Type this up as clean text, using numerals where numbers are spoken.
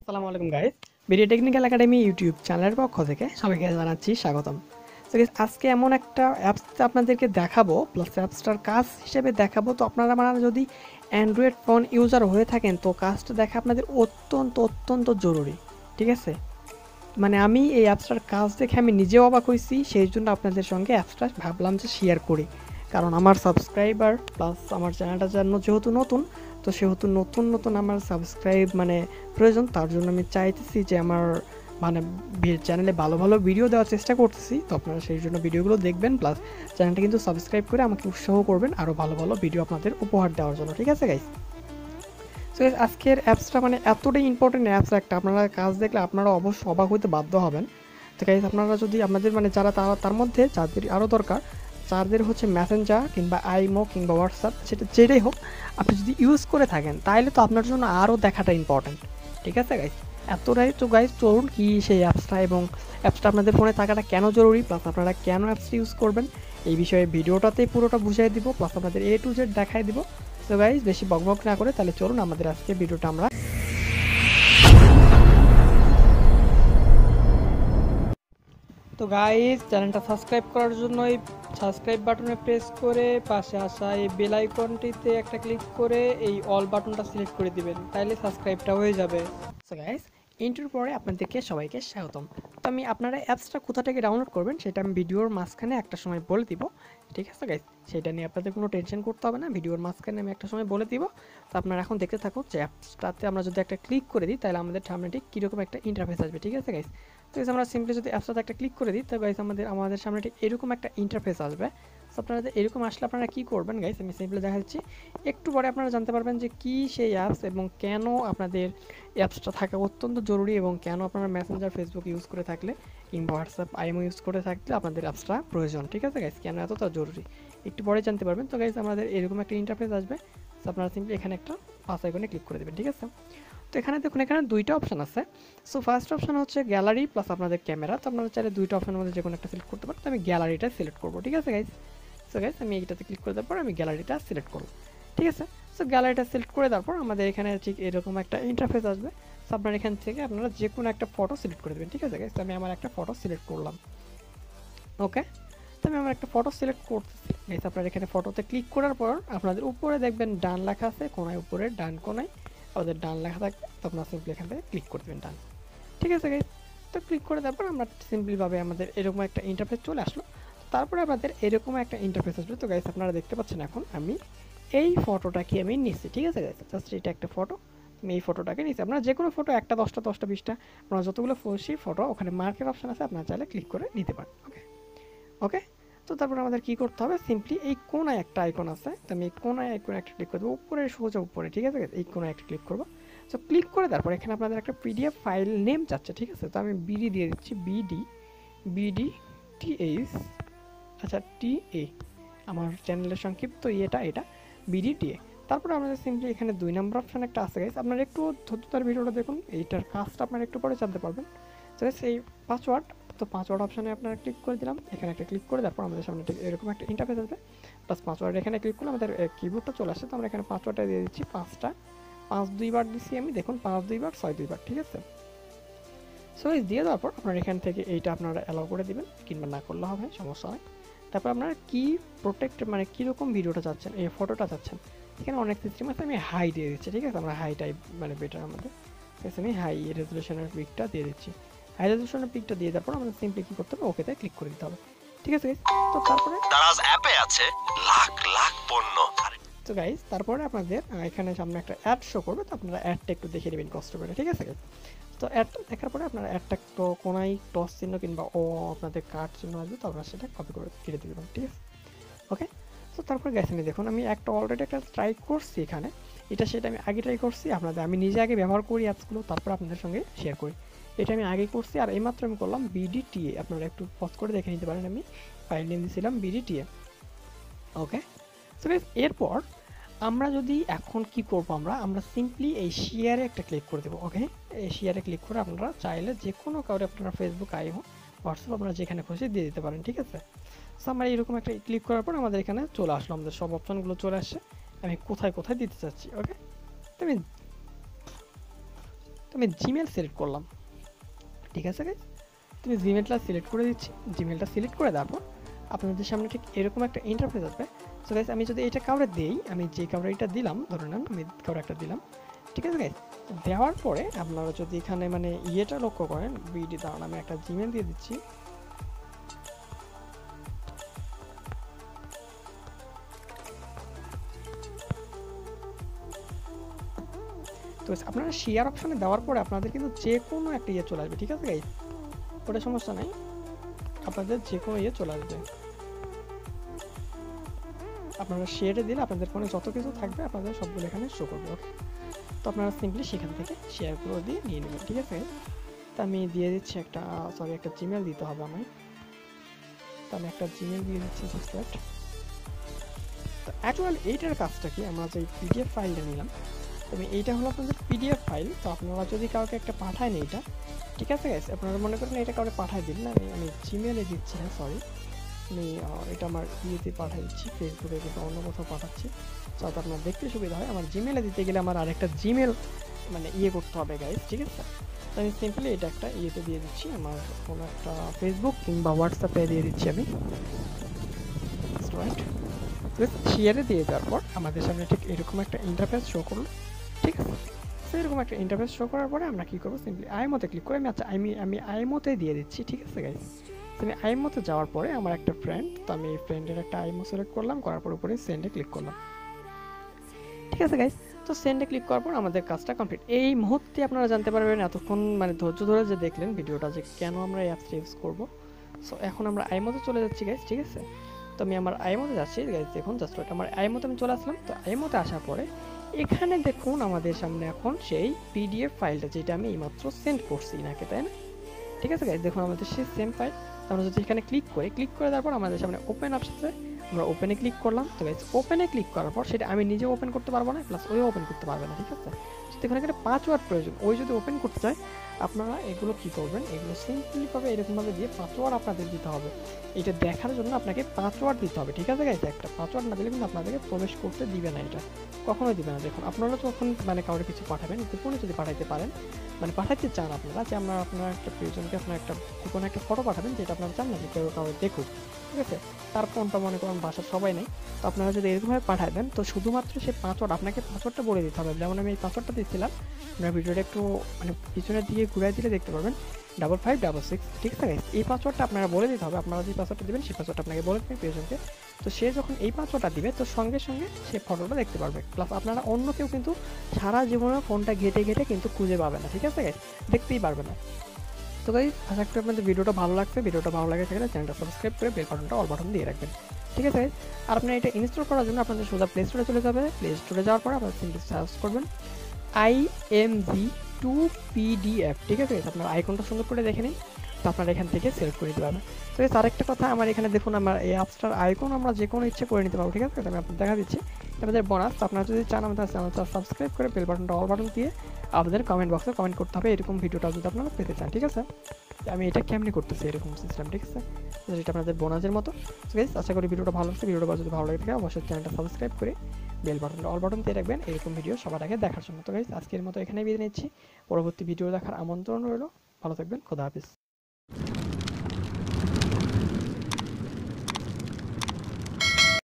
আসসালামু আলাইকুম guys, video technical academy YouTube চ্যানেলের পক্ষ থেকে সবাইকে জানাচ্ছি স্বাগতম। তো গাইস, আজকে এমন একটা অ্যাপস আপনাদেরকে দেখাবো, প্লাস অ্যাপসটার কাজ হিসেবে দেখাবো। তো আপনারা যদি অ্যান্ড্রয়েড ফোন ইউজার হয়ে থাকেন, তো কাজটা দেখা আপনাদের অত্যন্ত অত্যন্ত জরুরি। ঠিক আছে, আমি এই অ্যাপসটার কাজ দেখে আমি নিজেও অবাক হয়েছি, সেই জন্য আপনাদের সঙ্গে অ্যাপসটা ভাবলাম যে শেয়ার করি। কারণ আমার সাবস্ক্রাইবার প্লাস আমার চ্যানেলটা যেহেতু নতুন, তো সেহেতু নতুন নতুন আমার সাবস্ক্রাইব প্রয়োজন। তার জন্য আমি চাইতেছি যে আমার মানে চ্যানেলে ভালো ভালো ভিডিও দেওয়ার চেষ্টা করতেছি। তো আপনারা সেই জন্য ভিডিওগুলো দেখবেন, প্লাস চ্যানেলটা কিন্তু সাবস্ক্রাইব করে আমাকে উৎসাহ করবেন আরও ভালো ভালো ভিডিও আপনাদের উপহার দেওয়ার জন্য। ঠিক আছে গাইস, সো আজকের অ্যাপসটা এতটাই ইম্পর্টেন্ট অ্যাপস একটা, আপনারা কাজ দেখলে আপনারা অবশ্যই অবাক হতে বাধ্য হবেন। তো গাইস, আপনারা যদি আপনাদের যারা তার মধ্যে যাদের আরও দরকার, যাদের হচ্ছে মেসেঞ্জার কিংবা আইমো কিংবা হোয়াটসঅ্যাপ, সেটা যেটাই হোক, আপনি যদি ইউজ করে থাকেন তাহলে তো আপনার জন্য আরও দেখাটা ইম্পর্টেন্ট। ঠিক আছে গাইস, এতটাই তো গাইস, চলুন কি সেই অ্যাপসটা এবং অ্যাপসটা আপনাদের ফোনে থাকাটা কেন জরুরি, প্লাস আপনারা কেন অ্যাপসটা ইউজ করবেন, এই বিষয়ে ভিডিওটাতেই পুরোটা বুঝিয়ে দিব, প্লাস আপনাদের A to Z দেখাই দিব। তো গাইস, বেশি বকবক না করে তাহলে চলুন আমাদের আজকে ভিডিওটা আমরা। তো গাইস, চ্যানেলটা সাবস্ক্রাইব করার জন্য এই সাবস্ক্রাইব বাটনে প্রেস করে পাশে আসা এই বেল আইকনটিতে একটা ক্লিক করে এই অল বাটনটা সিলেক্ট করে দিবেন, তাহলে সাবস্ক্রাইবটা হয়ে যাবে। সো গাইস, ইন্টার পরে আপনাদেরকে সবাইকে স্বাগতম। তো আপনারা অ্যাপসটা কোথা থেকে ডাউনলোড করবেন সেটা আমি ভিডিওর মাঝখানে একটা সময় বলে দিব। ঠিক আছে গাইস, সেটা নিয়ে আপনাদের কোনো টেনশন করতে হবে না, ভিডিওর মাঝখানে আমি একটা সময় বলে দিব। তো আপনারা এখন দেখতে থাকুন যে অ্যাপসটাতে আমরা যদি একটা ক্লিক করে দিই তাহলে আমাদের সামনে ঠিক কীরকম একটা ইন্টারফেস আসবে। ঠিক আছে গাইস, তো আমরা সিম্পলি যদি অ্যাপসটাতে একটা ক্লিক করে দিই, তো গাইস আমাদের সামনে ঠিক এরকম একটা ইন্টারফেস আসবে। সো আপনারা এরকম আসলে আপনারা কী করবেন গাইস, আমি সিম্পলি দেখাচ্ছি। একটু পরে আপনারা জানতে পারবেন যে কী সেই অ্যাপস এবং কেন আপনাদের অ্যাপসটা থাকা অত্যন্ত জরুরি, এবং কেন আপনারা মেসেঞ্জার ফেসবুক ইউজ করে থাকলে কিংবা হোয়াটসঅ্যাপ আইএমও ইউজ করে থাকলে আপনাদের অ্যাপসটা প্রয়োজন। ঠিক আছে গাইস, কেন এতটা জরুরি একটু পরে জানতে পারবেন। তো গাইস, আমাদের এরকম একটা ইন্টারফেস আসবে। সো আপনারা সিম্পলি এখানে একটা পাস আইকনে ক্লিক করে দেবেন। ঠিক আছে, তো এখানে দেখুন, এখানে দুইটা অপশন আছে। সো ফার্স্ট অপশন হচ্ছে গ্যালারি প্লাস আপনাদের ক্যামেরা। তো আপনারা চাইলে দুইটা অপশনের মধ্যে যে কোনো একটা সিলেক্ট করতে পারেন। তো আমি গ্যালারিটা সিলেক্ট করবো। ঠিক আছে গাইস, সো গাইস আমি এইটাতে ক্লিক করে দেওয়ার পর আমি গ্যালারিটা সিলেক্ট করবো। ঠিক আছে, সো গ্যালারিটা সিলেক্ট করে দেওয়ার পর আমাদের এখানে ঠিক এরকম একটা ইন্টারফেস আসবে। সো আপনার এখান থেকে আপনারা যে কোনো একটা ফটো সিলেক্ট করে দেবেন। ঠিক আছে গাইস, তো আমি আমার একটা ফটো সিলেক্ট করলাম। ওকে, তো আমি আমার একটা ফটো সিলেক্ট করতেছি গাইস। আপনারা এখানে ফটোতে ক্লিক করার পর আপনাদের উপরে দেখবেন ডান লেখা আছে, কোনায় উপরে ডান কোনায় আমাদের ডান লেখা থাকবে। তো আপনারা সিম্পলি এখান থেকে ক্লিক করে দেবেন ডান। ঠিক আছে গাইস, তো ক্লিক করে দেওয়ার পর আমরা সিম্পলিভাবে আমাদের এরকম একটা ইন্টারফেস চলে আসলো। তারপরে আমাদের এরকম একটা ইন্টারফেস আসবে। তো গাইস, আপনারা দেখতে পাচ্ছেন এখন আমি এই ফটোটাকে আমি নিচ্ছি। ঠিক আছে গাইস, জাস্ট এটা একটা ফটো, আমি এই ফটোটাকে নিচ্ছি। আপনারা যে কোনো ফটো, একটা 10টা 10টা 20টা আপনারা যতগুলো খুশি ফটো, ওখানে মার্কের অপশন আছে, আপনারা চাইলে ক্লিক করে নিতে পারেন। ওকে ওকে, তো তারপর আমাদের কী করতে হবে, সিম্পলি এই কোনায় একটা আইকন আছে, তো আমি এই কোনায় আইকনে একটা ক্লিক করবো, উপরে সোজা উপরে। ঠিক আছে, এই কোনায় একটা ক্লিক করবো। সো ক্লিক করে তারপর এখানে আপনাদের একটা পিডিএফ ফাইল নেম চাচ্ছে। ঠিক আছে, তো আমি বিডি দিয়ে দিচ্ছি, বিডি টিএস, আচ্ছা টিএ, আমার চ্যানেলের সংক্ষিপ্ত এটা বিডিটিএ। তারপরে আমাদের সিম্পলি এখানে 2 নম্বর অপশান একটা আছে গাইস, আপনারা একটু ধৈর্যতার ভিডিওটা দেখুন, এইটার কাজটা আপনারা একটু পরে জানতে পারবেন। তো এই পাসওয়ার্ড, তো পাসওয়ার্ড অপশানে আপনারা ক্লিক করে দিলাম, এখানে একটা ক্লিক করে তারপর আমাদের সামনে এরকম একটা ইন্টারফেস আসবে। প্লাস পাসওয়ার্ড এখানে ক্লিক করলে আমাদের কিবোর্ডটা চলে আসে। তো আমরা এখানে পাসওয়ার্ডটা দিয়ে দিচ্ছি 5 2 বার দিচ্ছি আমি, দেখুন 5 2 বার 6 2 বার। ঠিক আছে, সো এই দিয়ে দেওয়ার পর আপনারা এখান থেকে এইটা আপনারা অ্যালাউ করে দিবেন, কিংবা না করলে হবে, সমস্যা হয়। তারপর আপনারা কি প্রোটেক্ট কীরকম ভিডিওটা চাচ্ছেন, এই ফটোটা চাচ্ছেন, এখানে অনেক সিস্টেম আছে, আমি হাই দিয়ে দিচ্ছি। ঠিক আছে, আমরা হাই টাইপ বেটার আমাদের, ঠিক আছে, আমি হাই রেজলিউশনের পিকটা দিয়ে দিচ্ছি। হাই রেজলিউশনের পিকটা দিয়ে দেওয়ার পর আমাদের সিম্পলি কী করতে হবে, ওকেতে ক্লিক করে দিতে হবে। ঠিক আছে গাইস, তো তারপরে দারাজ অ্যাপে আছে লাখ লাখ পণ্য। তো গাইস, তারপরে আপনাদের এখানে সামনে একটা অ্যাড শো করবে, তো আপনারা অ্যাডটা একটু দেখে নেবেন কষ্ট করে। ঠিক আছে গাইস, তো অ্যাডটা দেখার পরে আপনারা অ্যাডটা একটু কোনায় টস চিহ্ন কিংবা আপনাদের কার্ড চিহ্ন আসবে, তো আপনারা সেটা কপি করে কেটে দেবেন। ঠিক আছে, ওকে, তো তারপরে গেছে দেখুন, আমি অলরেডি একটা ট্রাই করছি এখানে, সেটা আমি আগে ট্রাই করছি, আমি নিজে আগে ব্যবহার করি অ্যাপসগুলো, তারপর আপনাদের সঙ্গে শেয়ার করি। এটা আমি আগে করছি, আর এইমাত্র আমি করলাম বিডিটিএ, আপনারা একটু পজ করে দেখে নিতে পারেন, আমি ফাইল নেম দিয়েছিলাম বিডিটিএ। ওকে, সো গাইস, এরপর আমরা যদি এখন কি করবো, আমরা সিম্পলি এই শেয়ারে একটা ক্লিক করে দেবো। ওকে, এই শেয়ারে ক্লিক করে আপনারা চাইলে যে কোনো কাউরে আপনারা ফেসবুক আইও হোয়াটসঅ্যাপ আপনারা যেখানে খুশি দিয়ে দিতে পারেন। ঠিক আছে, সো আমরা এরকম একটা ক্লিক করার পর আমাদের এখানে চলে আসলো, আমাদের সব অপশানগুলো চলে আসছে, আমি কোথায় কোথায় দিতে চাচ্ছি। ওকে, তো আমি জিমেল সিলেক্ট করলাম, ঠিক আছে গাইস। তুমি জিমেলটা সিলেক্ট করে দিচ্ছি, জিমেলটা সিলেক্ট করে দেওয়ার পর আপনাদের সামনে ঠিক এরকম একটা ইন্টারফেস আসবে। সো গাইস আমি যদি এটা কাউরে দেই, আমি যে কাউরে এটা দিলাম, ধরে নেন আমি কাউরে একটা দিলাম, ঠিক আছে গাইস। দেওয়ার পরে আপনারা যদি এখানে মানে ইয়েটা লক্ষ্য করেন, বিডি দাঁড়ান আমি একটা জিমেল দিয়ে দিচ্ছি। তো আপনারা শেয়ার অপশনে দেওয়ার পরে আপনাদের কিন্তু যে কোনো একটা ইয়ে চলে আসবে, ঠিক আছে গাইস, ওটা সমস্যা নাই, আপনাদের যে কোনো ইয়ে চলে আসবে। আপনারা শেয়ারে দিলে আপনাদের ফোনে যত কিছু থাকবে আপনাদের সবগুলো এখানে শো করবে। ওকে, তো আপনারা সিম্পলি সেখান থেকে শেয়ারগুলো দিয়ে নিয়ে নেবেন, ঠিক আছে। তো আমি দিয়ে দিচ্ছি একটা, সরি একটা জিমেল দিতে হবে আমায়, তো আমি একটা জিমেল দিয়ে দিচ্ছি জাস্ট দ্যাট। তো অ্যাকচুয়ালি এইটার কাজটা কি, আমরা যে পিডিএফ ফাইলটা নিলাম, তবে এইটা হলো আপনাদের পিডিএফ ফাইল। তো আপনারা যদি কাউকে একটা পাঠায় না এটা, ঠিক আছে গাইস, আপনারা মনে করেন এটা কাউকে পাঠায় দিন না, আমি জিমেলে দিচ্ছি না, সরি আমি এটা আমার ইয়েতে পাঠিয়ে দিচ্ছি, ফেসবুকে কিন্তু অন্য কোথাও পাঠাচ্ছি, যাতে আপনার দেখতে সুবিধা হয়। আমার জিমেলে দিতে গেলে আমার আরেকটা জিমেল মানে ইয়ে করতে হবে গাইস, ঠিক আছে। তো আমি সিম্পলি এটা একটা ইয়েতে দিয়ে দিচ্ছি, আমার কোনো একটা ফেসবুক কিংবা হোয়াটসঅ্যাপে দিয়ে দিচ্ছি আমি, রাইট। শেয়ারে দিয়ে দেওয়ার পর আমাদের সামনে ঠিক এরকম একটা ইন্টারফেস শো করলো, ঠিক আছে। তো এরকম একটা ইন্টারফেস শো করার পরে আমরা কী করবো, সিম্পলি আইমোতে ক্লিক করে আমি আচ্ছা আমি আইমোতে দিয়ে দিচ্ছি, ঠিক আছে গাইস। তো আমি আইমোতে যাওয়ার পরে আমার একটা ফ্রেন্ড, তো আমি এই ফ্রেন্ডের একটা আইমো সিলেক্ট করলাম, করার পর উপরে সেন্ডে ক্লিক করলাম, ঠিক আছে গাইস। তো সেন্ডে ক্লিক করার পর আমাদের কাজটা কমপ্লিট। এই মুহূর্তে আপনারা জানতে পারবেন এতক্ষণ মানে ধৈর্য ধরে যে দেখলেন ভিডিওটা, যে কেন আমরা এই অ্যাপসটা ইউজ করবো। সো এখন আমরা আইমোতে চলে যাচ্ছি গাইস, ঠিক আছে। তো আমি আমার আইমোতে যাচ্ছি গাইস, দেখুন জাস্ট ওটা আমার আইমোতে আমি চলে আসলাম। তো আইমোতে আসার পরে এখানে দেখুন আমাদের সামনে এখন সেই পিডিএফ ফাইলটা যেটা আমি এইমাত্র সেন্ড করছি নাকি, তাই না? ঠিক আছে গাইস, দেখুন আমাদের সেই সেম ফাইল। আমরা যদি এখানে ক্লিক করে দেওয়ার পর আমাদের সামনে ওপেন আসছে, আমরা ওপেনে ক্লিক করলাম। তো গাইস ওপেনে ক্লিক করার পর সেটা আমি নিজে ওপেন করতে পারবো না, প্লাস ওই ওপেন করতে পারবে না, ঠিক আছে। দেখুন এখানে পাসওয়ার্ড প্রয়োজন, ওই যদি ওপেন করতে চায় আপনারা এগুলো কি করবেন, এগুলো সিম্পলি ভাবে এরকমভাবে দিয়ে পাসওয়ার্ড আপনাদের দিতে হবে। এটা দেখার জন্য আপনাকে পাসওয়ার্ড দিতে হবে, ঠিক আছে গাইস। একটা পাসওয়ার্ড না দিলে কিন্তু আপনাদেরকে প্রবেশ করতে দিবে না, এটা কখনোই দিবে না। দেখুন আপনারা যখন মানে কাউকে কিছু পাঠাবেন, গোপনে যদি পাঠাইতে পারেন, মানে পাঠাতে চান আপনারা, যে আমরা আপনার একটা প্রিয়জনকে আপনার একটা কোনো একটা ফটো পাঠাবেন যেটা আপনারা চান না যে কেউ কাউকে দেখুক, ঠিক আছে। তার ফোনটা মনে করেন বাসার সবাই নেই, তো আপনারা যদি এরকমভাবে পাঠায় দেন, তো শুধুমাত্র সেই পাসওয়ার্ড আপনাকে পাসওয়ার্ডটা বলে দিতে হবে। যেমন আমি এই পাসওয়ার্ডটা দিচ্ছিলাম, আপনার ভিডিওটা একটু মানে পিছনের দিকে ঘুরাই দিলে দেখতে পারবেন 5566, ঠিক আছে। এই পাসওয়ার্ডটা আপনারা বলে দিতে হবে, আপনারা যে পাসওয়ার্ডটা দেবেন সেই পাসওয়ার্ডটা আপনাকে বলে দেবেন প্রিয়জনকে। তো সে যখন এই পাসওয়ার্ডটা দিবে, তো সঙ্গে সঙ্গে সে ফটোটা দেখতে পারবে, প্লাস আপনারা অন্য কেউ কিন্তু সারা জীবনে ফোনটা ঘেটে ঘেটে কিন্তু খুঁজে পাবে না, ঠিক আছে গাইস, দেখতেই পারবে না। তো গাইস আশা করি আপনাদের ভিডিওটা ভালো লাগছে, ভিডিওটা ভালো লাগে থাকলে চ্যানেলটা সাবস্ক্রাইব করে বেল বাটনটা অল বাটন দিয়ে রাখবেন, ঠিক আছে গাইস। আর আপনারা এটা ইনস্টল করার জন্য আপনাদের সোজা প্লে স্টোরে চলে যাবে, প্লে স্টোরে যাওয়ার পর আপনারা সিম্পলি সার্চ করবেন IMG2PDF, ঠিক আছে। আপনার আইকনটা সুন্দর করে দেখে নিন, তো আপনারা এখান থেকে সিলেক্ট করে নিতে পারবেন। তো আরেকটা কথা, আমার এখানে দেখুন আমার এই অ্যাপসটার আইকন আমরা যে কোনো ইচ্ছে করে নিতে পারবো, ঠিক আছে। আমি আপনাদের দেখা দিচ্ছি আমাদের বোনাস। তো আপনারা যদি চান আমাদের চ্যানেলটা সাবস্ক্রাইব করে বেল বাটনটা অল বাটন দিয়ে আপনাদের কমেন্ট বক্সে কমেন্ট করতে হবে এরকম ভিডিওটা যদি আপনারা পেতে চান, ঠিক আছে। আমি এটা কেমনি করতেছি এরকম সিস্টেম, ঠিক আছে, যেটা আপনাদের বোনাসের মতো। গাইস আশা করি ভিডিওটা ভালো লাগছে, ভিডিওটা যদি ভালো লাগে থাকে অবশ্যই চ্যানেলটা সাবস্ক্রাইব করে বেল বাটনটা অল বাটন দিয়ে রাখবেন এরকম ভিডিও সবার আগে দেখার জন্য। তো গাইস আজকের মতো এখানেই বিদায় নিচ্ছি, পরবর্তী ভিডিও দেখার আমন্ত্রণ রইল, ভালো থাকবেন, খোদা হাফেজ।